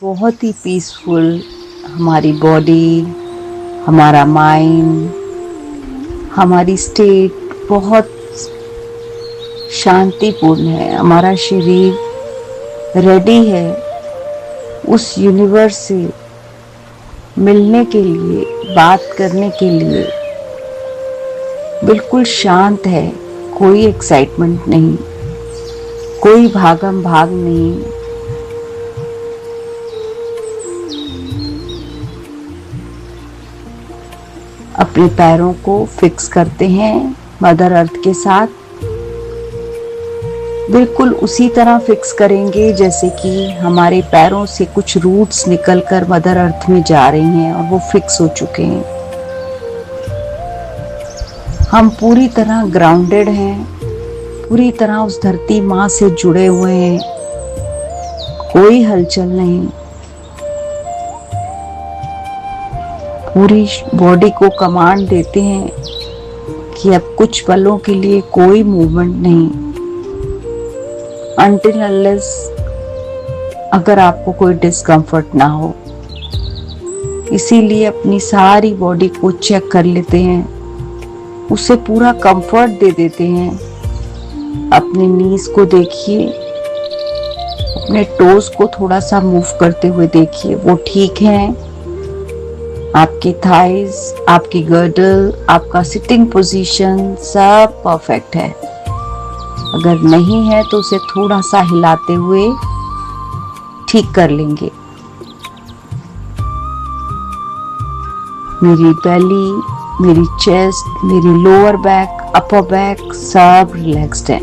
बहुत ही पीसफुल हमारी बॉडी, हमारा माइंड, हमारी स्टेट बहुत शांतिपूर्ण है। हमारा शरीर रेडी है उस यूनिवर्स से मिलने के लिए, बात करने के लिए। बिल्कुल शांत है, कोई एक्साइटमेंट नहीं, कोई भागम भाग नहीं। अपने पैरों को फिक्स करते हैं मदर अर्थ के साथ। बिल्कुल उसी तरह फिक्स करेंगे जैसे कि हमारे पैरों से कुछ रूट्स निकलकर मदर अर्थ में जा रही हैं और वो फिक्स हो चुके हैं। हम पूरी तरह ग्राउंडेड हैं, पूरी तरह उस धरती माँ से जुड़े हुए हैं। कोई हलचल नहीं। पूरी बॉडी को कमांड देते हैं कि अब कुछ पलों के लिए कोई मूवमेंट नहीं, अनटिल अनलेस अगर आपको कोई डिस्कम्फर्ट ना हो। इसीलिए अपनी सारी बॉडी को चेक कर लेते हैं, उसे पूरा कंफर्ट दे देते हैं। अपने नीज को देखिए, अपने टोज को थोड़ा सा मूव करते हुए देखिए, वो ठीक हैं। आपकी थाइज, आपकी गर्डल, आपका सिटिंग पोजीशन सब परफेक्ट है। अगर नहीं है तो उसे थोड़ा सा हिलाते हुए ठीक कर लेंगे। मेरी बेली, मेरी चेस्ट, मेरी लोअर बैक, अपर बैक सब रिलैक्स्ड है।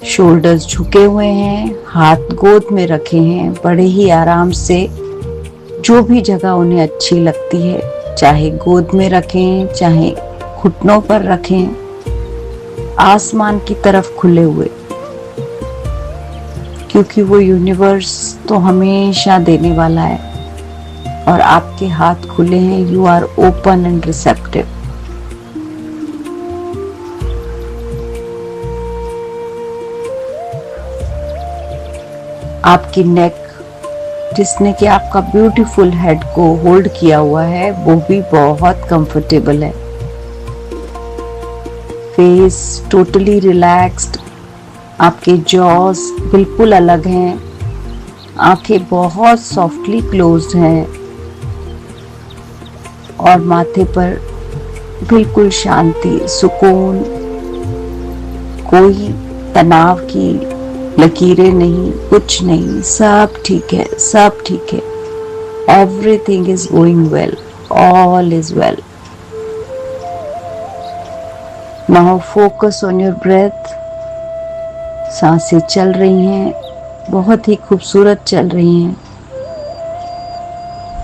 शोल्डर्स झुके हुए हैं, हाथ गोद में रखे हैं, बड़े ही आराम से जो भी जगह उन्हें अच्छी लगती है, चाहे गोद में रखें, चाहे घुटनों पर रखें, आसमान की तरफ खुले हुए, क्योंकि वो यूनिवर्स तो हमेशा देने वाला है और आपके हाथ खुले हैं। You are open and receptive. आपकी नेक, जिसने कि आपका ब्यूटीफुल हेड को होल्ड किया हुआ है, वो भी बहुत कंफर्टेबल है। फेस टोटली रिलैक्स्ड, आपके जॉस बिल्कुल अलग हैं, आंखें बहुत सॉफ्टली क्लोज्ड हैं और माथे पर बिल्कुल शांति, सुकून, कोई तनाव की लकीरें नहीं, कुछ नहीं, सब ठीक है, सब ठीक है। Everything is going well, all is well. Now focus on your breath. सांसें चल रही हैं, बहुत ही खूबसूरत चल रही हैं,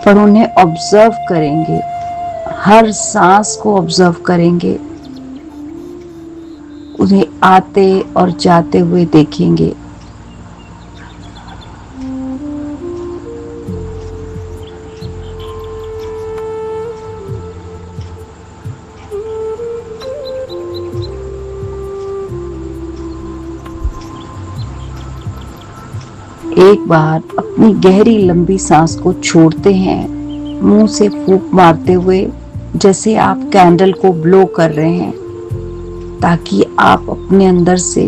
पर उन्हें ऑब्जर्व करेंगे, हर सांस को ऑब्जर्व करेंगे, उन्हें आते और जाते हुए देखेंगे। एक बार अपनी गहरी लंबी सांस को छोड़ते हैं, मुंह से फूंक मारते हुए, जैसे आप कैंडल को ब्लो कर रहे हैं, ताकि आप अपने अंदर से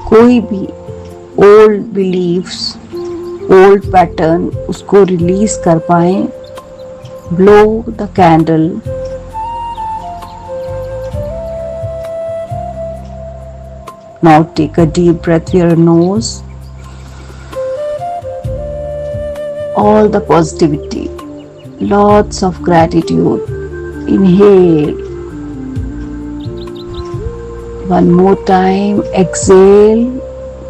कोई भी ओल्ड बिलीफ्स, ओल्ड पैटर्न, उसको रिलीज कर पाए। Blow the candle. Now take a deep breath through your nose. All the positivity, lots of gratitude. Inhale. One more time. Exhale.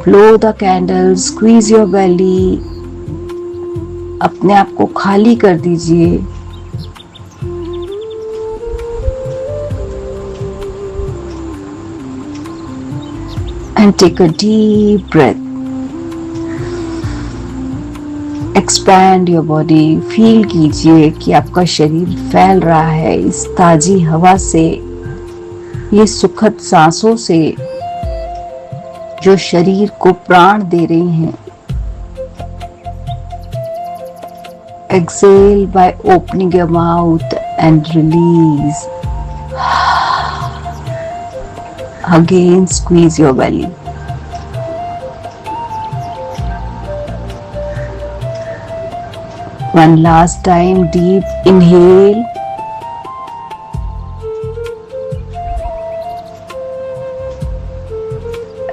Blow the candle. Squeeze your belly. अपने आप को खाली कर दीजिए। And take a deep breath. Expand your body. Feel कीजिए कि आपका शरीर फैल रहा है इस ताजी हवा से, ये सुखद सांसों से जो शरीर को प्राण दे रही हैं। Exhale by opening your mouth and release. Again, squeeze your belly. One last time, deep inhale.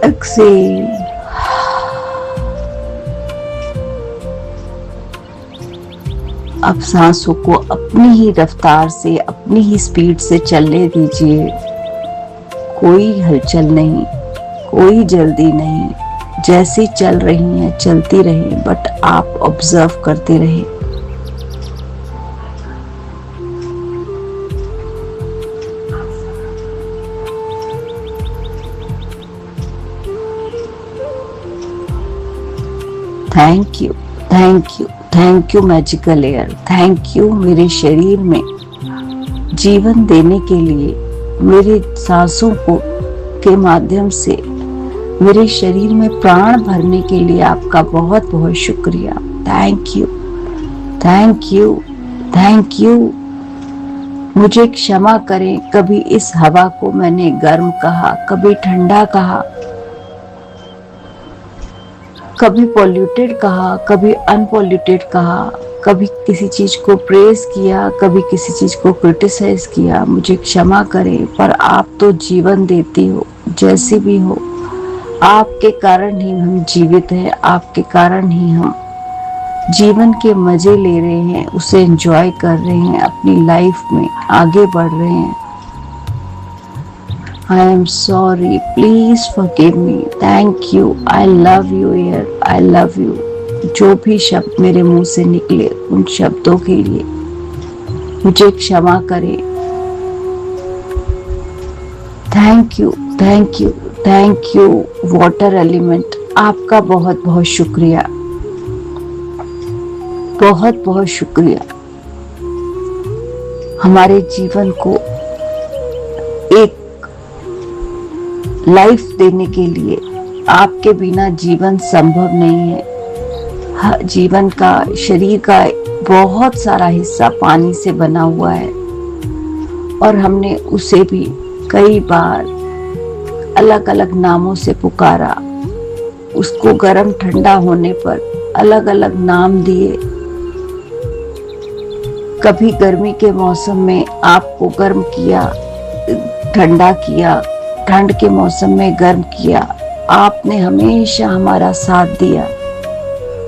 Exhale. अब सांसों को अपनी ही रफ्तार से, अपनी ही स्पीड से चलने दीजिए। कोई हलचल नहीं, कोई जल्दी नहीं, जैसी चल रही हैं चलती रहें, बट आप ऑब्जर्व करते रहें। Thank you, thank you, thank you magical air. Thank you मेरे शरीर में जीवन देने के लिए, मेरे सांसों को के माध्यम से मेरे शरीर में प्राण भरने के लिए आपका बहुत बहुत शुक्रिया। Thank you, thank you, thank you. मुझे क्षमा करें, कभी इस हवा को मैंने गर्म कहा, कभी ठंडा कहा, कभी पॉल्यूटेड कहा, कभी अनपॉल्यूटेड कहा, कभी किसी चीज को प्रेज किया, कभी किसी चीज को क्रिटिसाइज किया। मुझे क्षमा करें, पर आप तो जीवन देती हो, जैसे भी हो। आपके कारण ही हम जीवित हैं, आपके कारण ही हम जीवन के मजे ले रहे हैं, उसे एंजॉय कर रहे हैं, अपनी लाइफ में आगे बढ़ रहे हैं। I am sorry, please forgive me. Thank you, I love you air, I love you. जो भी शब्द मेरे मुंह से निकले, उन शब्दों के लिए मुझे क्षमा करें। Thank you, thank you, thank you water element. आपका बहुत बहुत शुक्रिया, बहुत बहुत शुक्रिया। हमारे जीवन को एक लाइफ देने के लिए, आपके बिना जीवन संभव नहीं है। जीवन का, शरीर का बहुत सारा हिस्सा पानी से बना हुआ है और हमने उसे भी कई बार अलग अलग नामों से पुकारा। उसको गर्म ठंडा होने पर अलग अलग नाम दिए। कभी गर्मी के मौसम में आपको गर्म किया, ठंडा किया, ठंड के मौसम में गर्म किया। आपने हमेशा हमारा साथ दिया।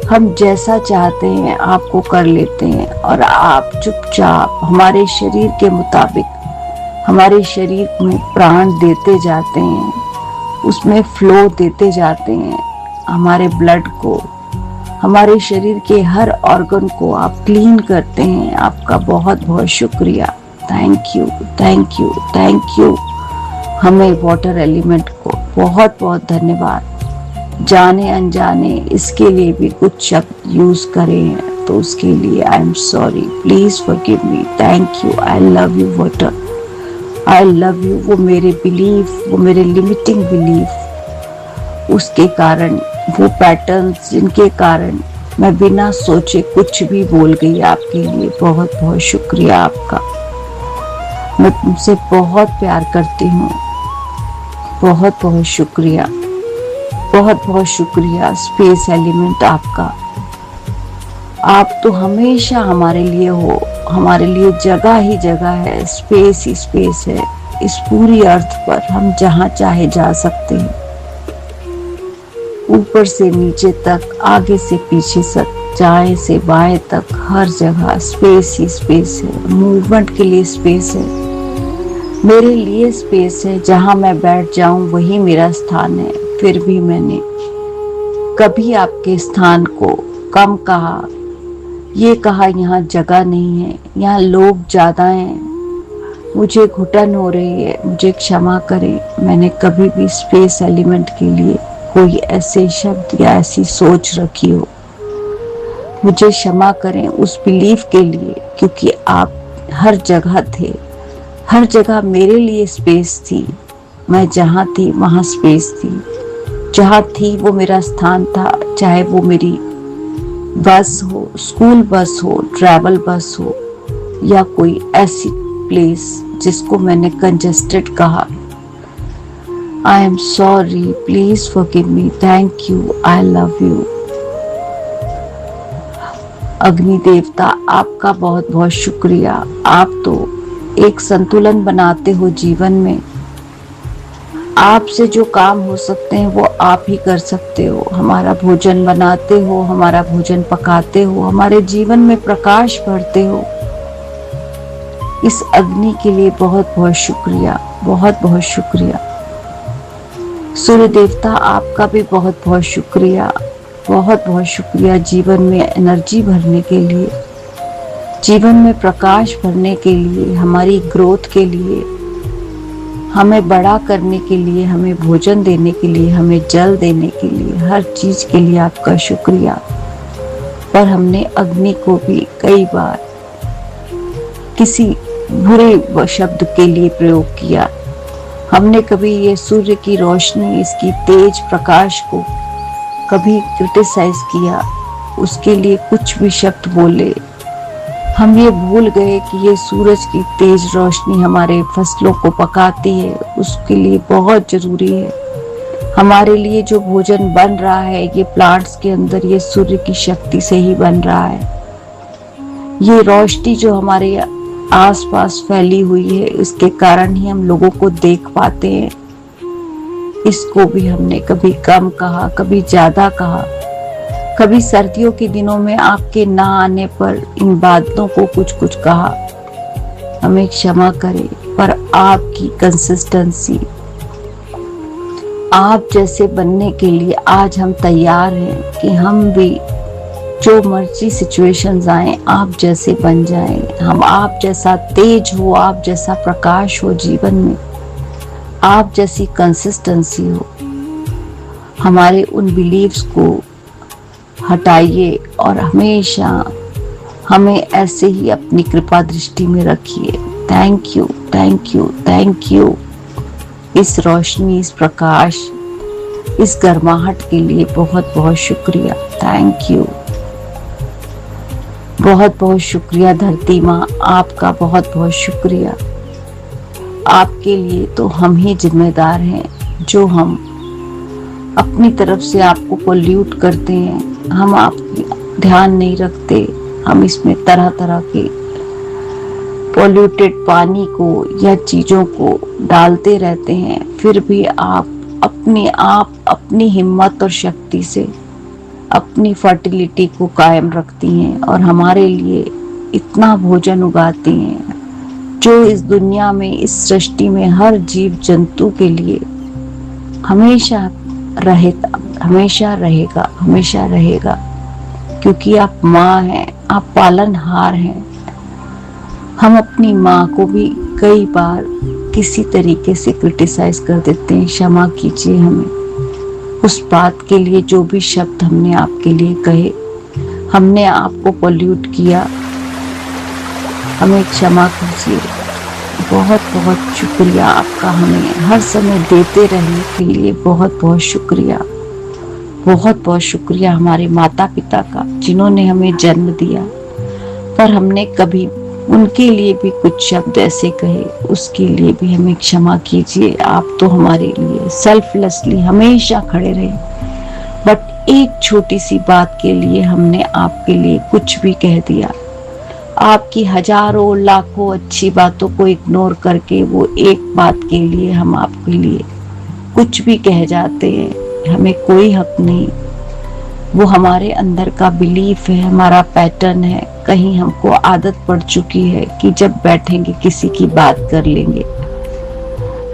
हम जैसा चाहते हैं आपको कर लेते हैं और आप चुपचाप हमारे शरीर के मुताबिक हमारे शरीर में प्राण देते जाते हैं, उसमें फ्लो देते जाते हैं। हमारे ब्लड को, हमारे शरीर के हर ऑर्गन को आप क्लीन करते हैं। आपका बहुत बहुत शुक्रिया। Thank you, thank you, thank you. हमें वाटर एलिमेंट को बहुत बहुत धन्यवाद। जाने अनजाने इसके लिए भी कुछ शब्द यूज करे हैं तो उसके लिए I am sorry, please forgive me. Thank you, I love you water, I love you. वो मेरे बिलीफ, वो मेरे लिमिटिंग बिलीफ, उसके कारण, वो पैटर्न्स जिनके कारण मैं बिना सोचे कुछ भी बोल गई, आपके लिए बहुत बहुत शुक्रिया आपका। मैं तुमसे बहुत प्यार करती हूँ। बहुत बहुत शुक्रिया, बहुत बहुत शुक्रिया स्पेस एलिमेंट आपका। आप तो हमेशा हमारे लिए हो, हमारे लिए जगह ही जगह है, स्पेस ही स्पेस है। इस पूरी अर्थ पर हम जहाँ चाहे जा सकते हैं, ऊपर से नीचे तक, आगे से पीछे तक, दाएं से बाएं तक, हर जगह स्पेस ही स्पेस है। मूवमेंट के लिए स्पेस है, मेरे लिए स्पेस है। जहां मैं बैठ जाऊं वही मेरा स्थान है। फिर भी मैंने कभी आपके स्थान को कम कहा, ये कहा यहाँ जगह नहीं है, यहाँ लोग ज्यादा हैं, मुझे घुटन हो रही है, मुझे क्षमा करें। मैंने कभी भी स्पेस एलिमेंट के लिए कोई ऐसे शब्द या ऐसी सोच रखी हो, मुझे क्षमा करें उस बिलीफ के लिए, क्योंकि आप हर जगह थे, हर जगह मेरे लिए स्पेस थी। मैं जहाँ थी वहाँ स्पेस थी, जहाँ थी वो मेरा स्थान था, चाहे वो मेरी बस हो, स्कूल बस हो, ट्रैवल बस हो, या कोई ऐसी प्लेस जिसको मैंने कंजेस्टेड कहा, I am sorry, please forgive me, thank you, I love you. अग्नि देवता आपका बहुत बहुत शुक्रिया। आप तो एक संतुलन बनाते हो जीवन में। आपसे जो काम हो सकते हैं वो आप ही कर सकते हो। हमारा भोजन बनाते हो, हमारा भोजन पकाते हो, हमारे जीवन में प्रकाश भरते हो। इस अग्नि के लिए बहुत बहुत शुक्रिया, बहुत बहुत शुक्रिया। सूर्य देवता आपका भी बहुत बहुत शुक्रिया, बहुत बहुत शुक्रिया। जीवन में एनर्जी भरने के लिए, जीवन में प्रकाश भरने के लिए, हमारी ग्रोथ के लिए, हमें बड़ा करने के लिए, हमें भोजन देने के लिए, हमें जल देने के लिए, हर चीज के लिए आपका शुक्रिया। पर हमने अग्नि को भी कई बार किसी बुरे शब्द के लिए प्रयोग किया। हमने कभी ये सूर्य की रोशनी, इसकी तेज प्रकाश को कभी क्रिटिसाइज किया, उसके लिए कुछ भी शब्द बोले। हम ये भूल गए कि ये सूरज की तेज रोशनी हमारे फसलों को पकाती है, उसके लिए बहुत जरूरी है। हमारे लिए जो भोजन बन रहा है ये प्लांट्स के अंदर, ये सूर्य की शक्ति से ही बन रहा है। ये रोशनी जो हमारे आसपास फैली हुई है, इसके कारण ही हम लोगों को देख पाते हैं। इसको भी हमने कभी कम कहा, कभी ज्यादा कहा, कभी सर्दियों के दिनों में आपके ना आने पर इन बातों को कुछ कुछ कहा। हमें क्षमा करें, पर आपकी कंसिस्टेंसी, आप जैसे बनने के लिए आज हम तैयार हैं कि हम भी जो मर्जी सिचुएशंस आए आप जैसे बन जाएं। हम आप जैसा तेज हो, आप जैसा प्रकाश हो जीवन में, आप जैसी कंसिस्टेंसी हो। हमारे उन बिलीव्स को हटाइए और हमेशा हमें ऐसे ही अपनी कृपा दृष्टि में रखिए। Thank you, thank you, thank you. इस रोशनी, इस प्रकाश, इस गर्माहट के लिए बहुत बहुत शुक्रिया। थैंक यू, बहुत बहुत शुक्रिया धरती माँ, आपका बहुत बहुत शुक्रिया। आपके लिए तो हम ही जिम्मेदार हैं, जो हम अपनी तरफ से आपको पोल्यूट करते हैं, हम आपकी ध्यान नहीं रखते। हम इसमें तरह तरह के पोल्यूटेड पानी को या चीजों को डालते रहते हैं, फिर भी आप अपनी हिम्मत और शक्ति से अपनी फर्टिलिटी को कायम रखती हैं और हमारे लिए इतना भोजन उगाती हैं जो इस दुनिया में, इस सृष्टि में हर जीव जंतु के लिए हमेशा रहेगा, हमेशा रहेगा, हमेशा रहेगा। क्योंकि आप माँ हैं, आप पालनहार हैं। हम अपनी माँ को भी कई बार किसी तरीके से क्रिटिसाइज कर देते हैं, क्षमा कीजिए हमें उस बात के लिए, जो भी शब्द हमने आपके लिए कहे, हमने आपको पोल्यूट किया, हमें क्षमा कीजिए। बहुत बहुत शुक्रिया आपका, हमें हर समय देते रहने के लिए बहुत बहुत शुक्रिया। बहुत बहुत शुक्रिया हमारे माता पिता का, जिन्होंने हमें जन्म दिया, पर हमने कभी उनके लिए भी कुछ शब्द ऐसे कहे, उसके लिए भी हमें क्षमा कीजिए। आप तो हमारे लिए सेल्फलेसली हमेशा खड़े रहे, बट एक छोटी सी बात के लिए हमने आपके लिए कुछ भी कह दिया। आपकी हजारों लाखों अच्छी बातों को इग्नोर करके वो एक बात के लिए हम आपके लिए कुछ भी कह जाते हैं। हमें कोई हक नहीं, वो हमारे अंदर का बिलीफ है, हमारा पैटर्न है। कहीं हमको आदत पड़ चुकी है कि जब बैठेंगे किसी की बात कर लेंगे।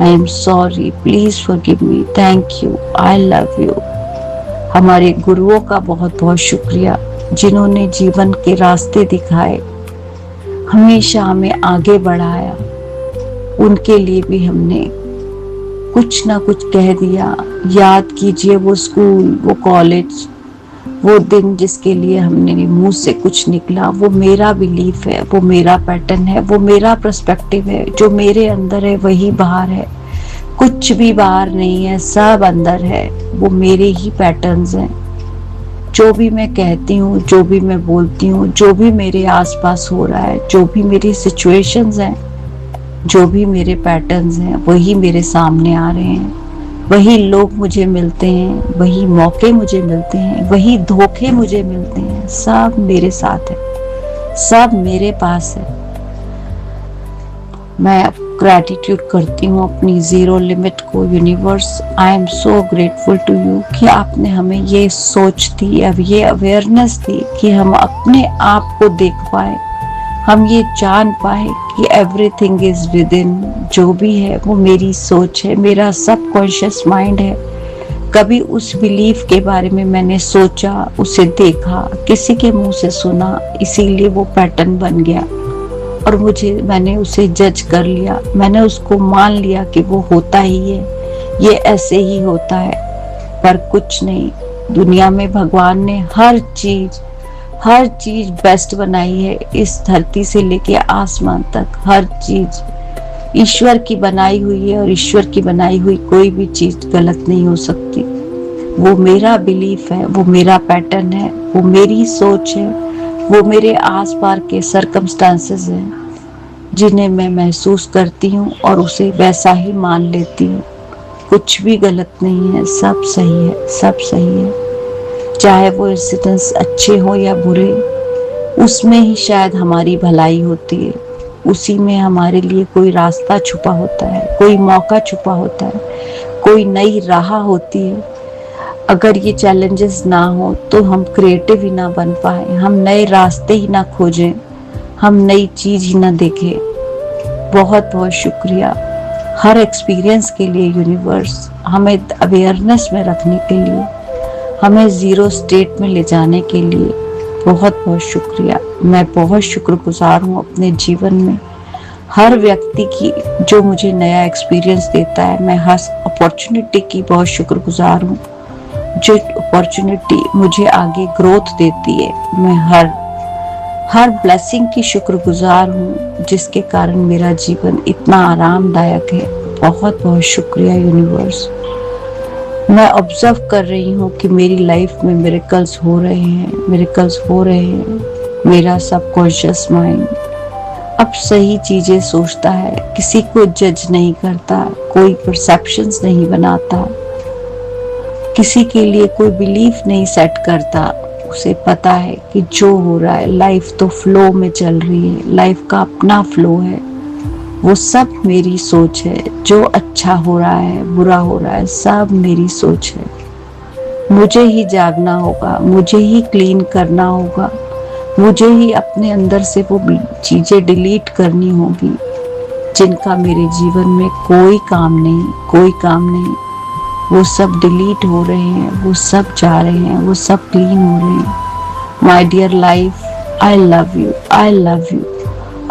I am sorry, please forgive me, thank you, I love you. हमारे गुरुओं का बहुत बहुत शुक्रिया, जिन्होंने जीवन के रास्ते दिखाए, हमेशा हमें आगे बढ़ाया। उनके लिए भी हमने कुछ ना कुछ कह दिया। याद कीजिए वो स्कूल, वो कॉलेज, वो दिन जिसके लिए हमने मुंह से कुछ निकला, वो मेरा बिलीफ है, वो मेरा पैटर्न है, वो मेरा पर्सपेक्टिव है। जो मेरे अंदर है वही बाहर है, कुछ भी बाहर नहीं है, सब अंदर है। वो मेरे ही पैटर्न्स हैं। जो भी मैं कहती हूँ, जो भी मैं बोलती हूँ, जो भी मेरे आसपास हो रहा है, जो भी मेरी सिचुएशंस हैं, जो भी मेरे पैटर्न्स हैं, वही मेरे सामने आ रहे हैं। वही लोग मुझे मिलते हैं, वही मौके मुझे मिलते हैं, वही धोखे मुझे मिलते हैं। सब मेरे साथ है, सब मेरे पास है। मैं ग्रैटिट्यूड करती हूँ अपनी जीरो लिमिट को। Universe, I am so grateful to you कि आपने हमें ये सोच दी, अब ये अवेयरनेस दी कि हम अपने आप को देख पाए, हम ये जान पाए कि एवरीथिंग इज विद इन। जो भी है वो मेरी सोच है, मेरा सबकॉन्शियस माइंड है। कभी उस बिलीफ के बारे में मैंने सोचा, उसे देखा, किसी के मुंह से सुना, इसीलिए वो पैटर्न बन गया और मैंने उसे जज कर लिया। मैंने उसको मान लिया कि वो होता ही है, ये ऐसे ही होता है। पर कुछ नहीं, दुनिया में भगवान ने हर चीज बेस्ट बनाई है। इस धरती से लेके आसमान तक हर चीज ईश्वर की बनाई हुई है, और ईश्वर की बनाई हुई कोई भी चीज गलत नहीं हो सकती। वो मेरा बिलीफ है, वो मेरा पैटर्न है, वो मेरी सोच है, वो मेरे आस पास के सर्कमस्टांसेस हैं जिन्हें मैं महसूस करती हूँ और उसे वैसा ही मान लेती हूँ। कुछ भी गलत नहीं है, सब सही है, सब सही है। चाहे वो इंसिडेंट्स अच्छे हो या बुरे, उसमें ही शायद हमारी भलाई होती है। उसी में हमारे लिए कोई रास्ता छुपा होता है, कोई मौका छुपा होता है, कोई नई राह होती है। अगर ये चैलेंजेस ना हो तो हम क्रिएटिव ही ना बन पाए, हम नए रास्ते ही ना खोजें, हम नई चीज ही ना देखें। बहुत बहुत शुक्रिया हर एक्सपीरियंस के लिए यूनिवर्स, हमें अवेयरनेस में रखने के लिए, हमें जीरो स्टेट में ले जाने के लिए बहुत बहुत शुक्रिया। मैं बहुत शुक्रगुजार हूँ अपने जीवन में हर व्यक्ति की जो मुझे नया एक्सपीरियंस देता है। मैं हर अपॉर्चुनिटी की बहुत शुक्रगुजार हूँ जो अपॉर्चुनिटी मुझे आगे ग्रोथ देती है। मैं हर ब्लेसिंग की शुक्रगुजार हूँ जिसके कारण मेरा जीवन इतना आरामदायक है। बहुत बहुत शुक्रिया यूनिवर्स। मैं ऑब्जर्व कर रही हूँ कि मेरी लाइफ में मिरेकल्स हो रहे हैं। मेरा सबकॉन्शियस माइंड अब सही चीजें सोचता है, किसी को जज नहीं करता, कोई परसेप्शंस नहीं बनाता, किसी के लिए कोई बिलीफ नहीं सेट करता। उसे पता है कि जो हो रहा है, लाइफ तो फ्लो में चल रही है, लाइफ का अपना फ्लो है। वो सब मेरी सोच है। जो अच्छा हो रहा है, बुरा हो रहा है, सब मेरी सोच है। मुझे ही जागना होगा, मुझे ही क्लीन करना होगा, मुझे ही अपने अंदर से वो चीजें डिलीट करनी होगी जिनका मेरे जीवन में कोई काम नहीं। वो सब डिलीट हो रहे हैं, वो सब जा रहे हैं, वो सब क्लीन हो रहे हैं। My dear life, I love you, I love you,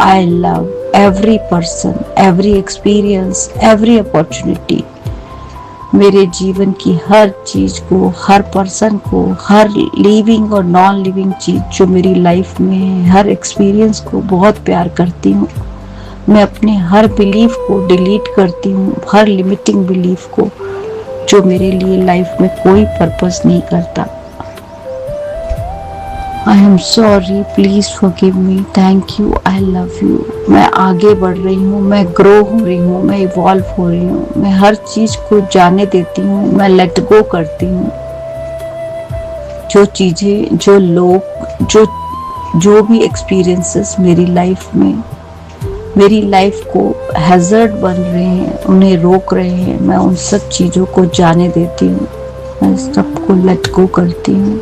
I love every person, every experience, every opportunity. मेरे जीवन की हर चीज को, हर पर्सन को, हर लिविंग और नॉन लिविंग चीज जो मेरी लाइफ में है, हर एक्सपीरियंस को बहुत प्यार करती हूँ। मैं अपने हर बिलीफ को डिलीट करती हूँ, हर लिमिटिंग बिलीफ को जो मेरे लिए लाइफ में कोई पर्पस नहीं करता। I am sorry, please forgive me, thank you, I love you. मैं आगे बढ़ रही हूँ, मैं ग्रो हो रही हूँ, मैं इवॉल्व हो रही हूँ, मैं हर चीज को जाने देती हूँ, मैं लेट गो करती हूँ। जो चीजें, जो लोग, जो भी एक्सपीरियंसेस मेरी लाइफ में मेरी लाइफ को हैजर्ड बन रहे हैं, उन्हें रोक रहे हैं, मैं उन सब चीजों को जाने देती हूँ, मैं सबको लेट गो करती हूँ।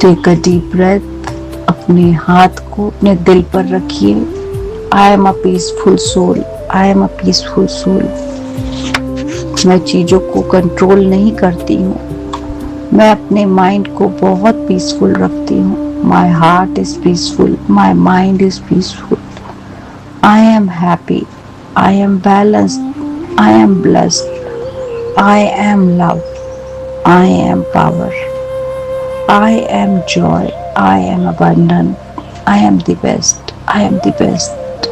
टेक अ डीप ब्रेथ, अपने हाथ को अपने दिल पर रखिए। I am a peaceful soul, I am a peaceful soul. मैं चीजों को कंट्रोल नहीं करती हूँ, मैं अपने माइंड को बहुत पीसफुल रखती हूँ। My heart is peaceful, my mind is peaceful. I am happy, I am balanced, I am blessed, I am love, I am power, I am joy, I am abundant, I am the best, I am the best.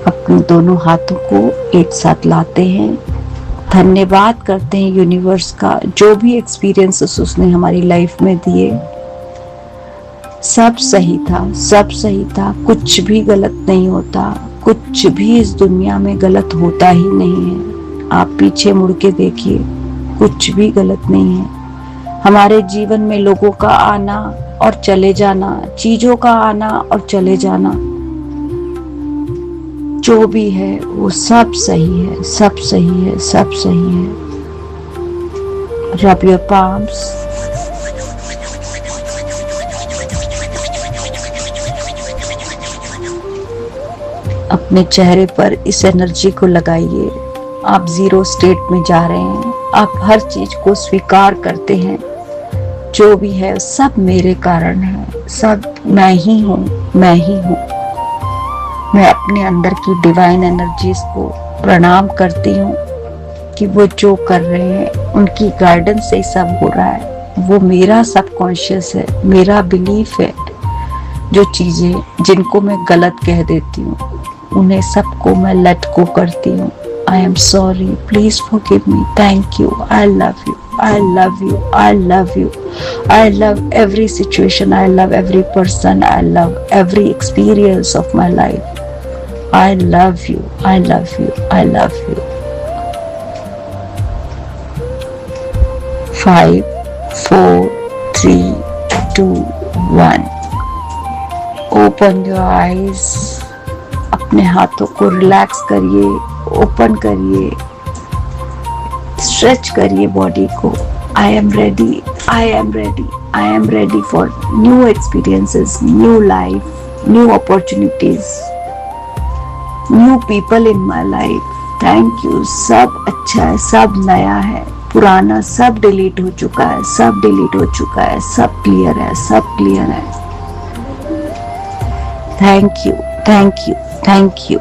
अपने दोनों हाथों को एक साथ लाते हैं धन्यवाद करते हैं यूनिवर्स का, जो भी एक्सपीरियंसेस उसने हमारी लाइफ में दिए सब सही था, सब सही था। कुछ भी गलत नहीं होता, कुछ भी इस दुनिया में गलत होता ही नहीं है। आप पीछे मुड़ के देखिए, कुछ भी गलत नहीं है। हमारे जीवन में लोगों का आना और चले जाना, चीजों का आना और चले जाना, जो भी है वो सब सही है, सब सही है, सब सही है। Rub your palms. अपने चेहरे पर इस एनर्जी को लगाइए। आप जीरो स्टेट में जा रहे हैं। आप हर चीज को स्वीकार करते हैं, जो भी है सब मेरे कारण है, सब मैं ही हूँ, मैं ही हूँ। मैं अपने अंदर की डिवाइन एनर्जीज को प्रणाम करती हूँ कि वो जो कर रहे हैं उनकी गाइडेंस से सब हो रहा है। वो मेरा सबकॉन्शियस है, मेरा बिलीफ है। जो चीजें जिनको मैं गलत कह देती हूँ उन्हें सबको मैं लेट गो करती हूँ। I am sorry, please forgive me, thank you, I love you, I love you, I love you, I love every situation, I love every person, I love every experience of my life. I love you, I love you, I love you. 5, 4, 3, 2, 1। Open your eyes. अपने हाथों को relax करिए, open करिए, stretch करिए body को। I am ready, I am ready, I am ready for new experiences, new life, new opportunities, new people in my life. Thank you. सब अच्छा है, सब नया है, पुराना सब डिलीट हो चुका है, सब डिलीट हो चुका है, सब क्लियर है, सब क्लियर है। Thank you, thank you, thank you.